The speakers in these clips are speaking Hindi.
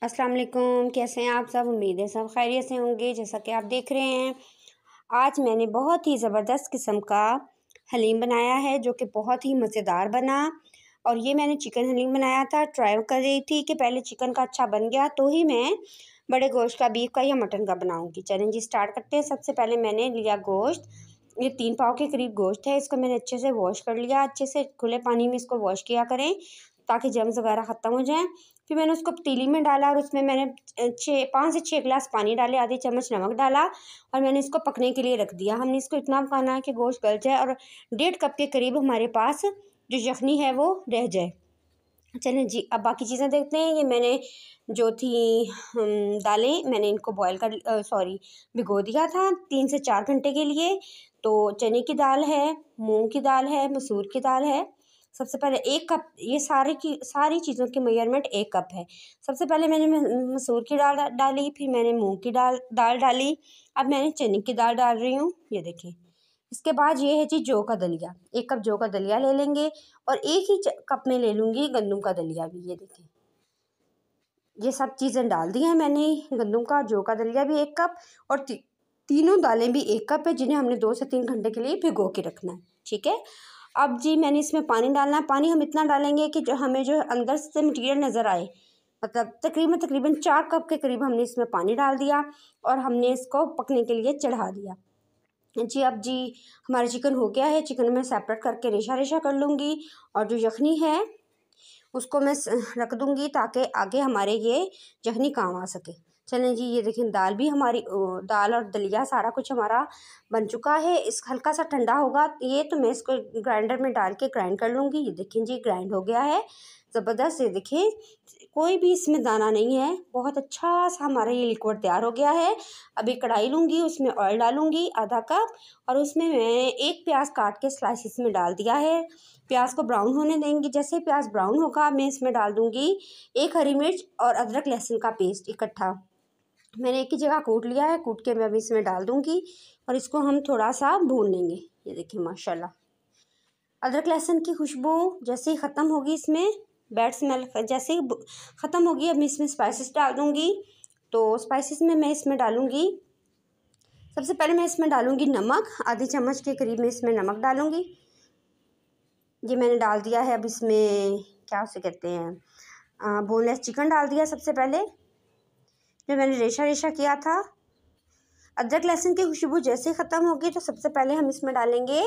अस्सलाम वालेकुम। कैसे हैं आप सब? उम्मीद है सब खैरियत से होंगे। जैसा कि आप देख रहे हैं, आज मैंने बहुत ही ज़बरदस्त किस्म का हलीम बनाया है जो कि बहुत ही मज़ेदार बना। और ये मैंने चिकन हलीम बनाया था। ट्राई कर रही थी कि पहले चिकन का अच्छा बन गया तो ही मैं बड़े गोश्त का, बीफ का या मटन का बनाऊंगी। चलें जी, स्टार्ट करते हैं। सबसे पहले मैंने लिया गोश्त। ये 3 पाव के करीब गोश्त है। इसको मैंने अच्छे से वॉश कर लिया। अच्छे से खुले पानी में इसको वॉश किया करें ताकि जर्म्स वगैरह ख़त्म हो जाएं। फिर मैंने उसको पतीली में डाला और उसमें मैंने 5 से 6 गिलास पानी डाले, आधी चम्मच नमक डाला और मैंने इसको पकने के लिए रख दिया। हमने इसको इतना पकाना है कि गोश्त गल जाए और 1.5 कप के करीब हमारे पास जो यखनी है वो रह जाए। चलें जी, अब बाकी चीज़ें देखते हैं। ये मैंने जो थी दालें, मैंने इनको भिगो दिया था 3 से 4 घंटे के लिए। तो चने की दाल है, मूंग की दाल है, मसूर की दाल है। सबसे पहले 1 कप, ये सारी चीज़ों की मेजरमेंट 1 कप है। सबसे पहले मैंने मसूर की दाल डाली, फिर मैंने मूंग की दाल डाली। अब मैंने चने की दाल डाल रही हूँ, ये देखें। इसके बाद ये है जी जौ का दलिया। 1 कप जौ का दलिया ले लेंगे और एक ही कप में ले लूँगी गंदम का दलिया भी। ये देखें, ये सब चीज़ें डाल दी हैं मैंने। गंदम का, जौ का दलिया भी 1 कप और तीनों दालें भी 1 कप है, जिन्हें हमने 2 से 3 घंटे के लिए भिगो के रखना है। ठीक है। अब जी मैंने इसमें पानी डालना है। पानी हम इतना डालेंगे कि जो हमें जो अंदर से मटीरियल नज़र आए। मतलब तकरीबन 4 कप के करीब हमने इसमें पानी डाल दिया और हमने इसको पकने के लिए चढ़ा दिया जी। अब जी हमारा चिकन हो गया है। चिकन में सेपरेट करके रेशा रेशा कर लूँगी और जो यखनी है उसको मैं रख दूँगी ताकि आगे हमारे ये यखनी काम आ सके। चलें जी, ये देखें दाल भी हमारी, दाल और दलिया सारा कुछ हमारा बन चुका है। इस हल्का सा ठंडा होगा ये तो मैं इसको ग्राइंडर में डाल के ग्राइंड कर लूँगी। ये देखें जी, ग्राइंड हो गया है ज़बरदस्त। ये देखिए, कोई भी इसमें दाना नहीं है। बहुत अच्छा सा हमारा ये लिक्विड तैयार हो गया है। अभी कढ़ाई लूँगी, उसमें ऑयल डालूँगी आधा कप और उसमें मैंने 1 प्याज काट के स्लाइसिस में डाल दिया है। प्याज को ब्राउन होने देंगी। जैसे प्याज ब्राउन होगा मैं इसमें डाल दूँगी 1 हरी मिर्च और अदरक लहसुन का पेस्ट इकट्ठा। मैंने एक ही जगह कूट लिया है, कूट के मैं अभी इसमें डाल दूँगी और इसको हम थोड़ा सा भून लेंगे। ये देखिए माशाल्लाह, अदरक लहसुन की खुशबू जैसे ही ख़त्म होगी, इसमें बैड स्मेल जैसे ही ख़त्म होगी, अब मैं इसमें स्पाइसेस डाल दूँगी। तो स्पाइसेस में मैं इसमें डालूँगी, सबसे पहले मैं इसमें डालूँगी नमक। आधी चम्मच के करीब मैं इसमें नमक डालूँगी। ये मैंने डाल दिया है। अब इसमें क्या उसे कहते हैं, बोनलेस चिकन डाल दिया सबसे पहले, जो मैंने रेशा रेशा किया था। अदरक लहसुन की खुशबू जैसे ही ख़त्म होगी तो सबसे पहले हम इसमें डालेंगे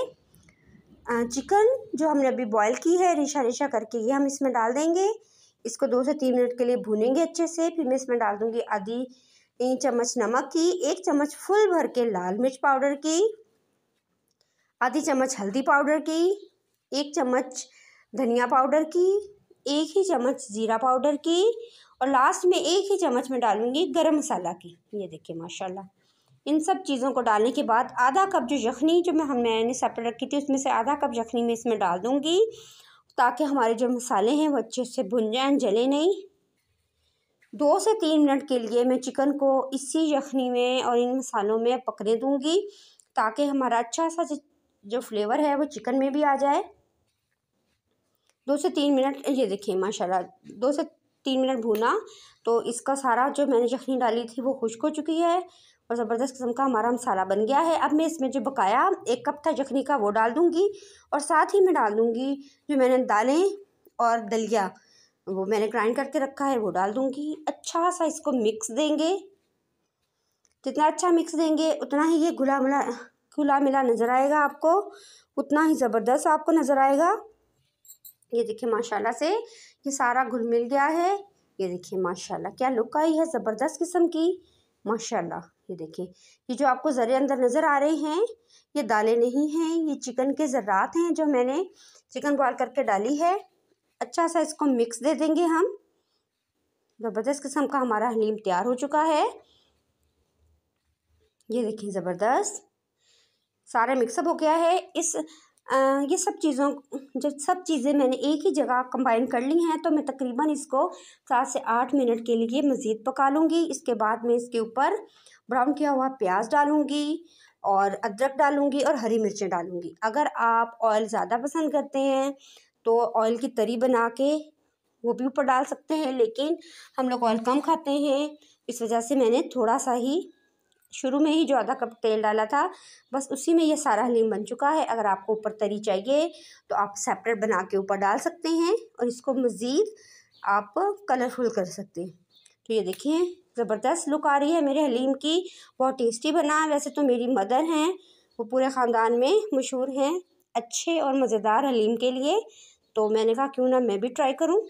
चिकन जो हमने अभी बॉईल की है रेशा रेशा करके, ये हम इसमें डाल देंगे। इसको 2 से 3 मिनट के लिए भूनेंगे अच्छे से। फिर मैं इसमें डाल दूँगी आधी चम्मच नमक की, 1 चम्मच फुल भर के लाल मिर्च पाउडर की, आधी चम्मच हल्दी पाउडर की, 1 चम्मच धनिया पाउडर की, 1 ही चम्मच ज़ीरा पाउडर की और लास्ट में 1 ही चम्मच में डालूँगी गरम मसाला की। ये देखिए माशाल्लाह, इन सब चीज़ों को डालने के बाद आधा कप जो यखनी जो मैंने सेपरेट रखी थी उसमें से आधा कप यखनी में इसमें डाल दूँगी ताकि हमारे जो मसाले हैं वो अच्छे से भुन जाएं, जले नहीं। 2 से 3 मिनट के लिए मैं चिकन को इसी यखनी में और इन मसालों में पकने दूँगी ताकि हमारा अच्छा सा जो फ्लेवर है वो चिकन में भी आ जाए। 2 से 3 मिनट, ये देखिए माशाल्लाह 2 से 3 मिनट भूना तो इसका सारा जो मैंने यखनी डाली थी वो खुश्क हो चुकी है और ज़बरदस्त किस्म का हमारा मसाला बन गया है। अब मैं इसमें जो बकाया 1 कप था यखनी का वो डाल दूँगी और साथ ही मैं डाल दूँगी जो मैंने दालें और दलिया वो मैंने ग्राइंड करके रखा है वो डाल दूँगी। अच्छा सा इसको मिक्स देंगे। जितना अच्छा मिक्स देंगे उतना ही ये घुला मिला नज़र आएगा आपको, उतना ही ज़बरदस्त आपको नज़र आएगा। ये देखिए माशाल्लाह से ये सारा घुल मिल गया है। ये देखिए माशाल्लाह क्या लुक आई है ज़बरदस्त किस्म की माशाल्लाह। ये देखिए, ये जो आपको ज़रे अंदर नज़र आ रहे हैं ये दालें नहीं हैं, ये चिकन के ज़र्रात हैं जो मैंने चिकन बॉयल करके डाली है। अच्छा सा इसको मिक्स दे देंगे हम। ज़बरदस्त किस्म का हमारा हलीम तैयार हो चुका है। ये देखिए ज़बरदस्त सारा मिक्सअप हो गया है। ये सब चीज़ें मैंने एक ही जगह कंबाइन कर ली हैं तो मैं तकरीबन इसको 7 से 8 मिनट के लिए मज़ीद पका लूँगी। इसके बाद मैं इसके ऊपर ब्राउन किया हुआ प्याज डालूँगी और अदरक डालूँगी और हरी मिर्चें डालूँगी। अगर आप ऑयल ज़्यादा पसंद करते हैं तो ऑयल की तरी बना के वो भी ऊपर डाल सकते हैं, लेकिन हम लोग ऑयल कम खाते हैं, इस वजह से मैंने थोड़ा सा ही शुरू में ही जो आधा कप तेल डाला था, बस उसी में ये सारा हलीम बन चुका है। अगर आपको ऊपर तरी चाहिए तो आप सेपरेट बना के ऊपर डाल सकते हैं और इसको मज़ीद आप कलरफुल कर सकते हैं। तो ये देखिए ज़बरदस्त लुक आ रही है मेरे हलीम की, बहुत टेस्टी बना है। वैसे तो मेरी मदर हैं, वो पूरे ख़ानदान में मशहूर हैं अच्छे और मज़ेदार हलीम के लिए, तो मैंने कहा क्यों ना मैं भी ट्राई करूँ।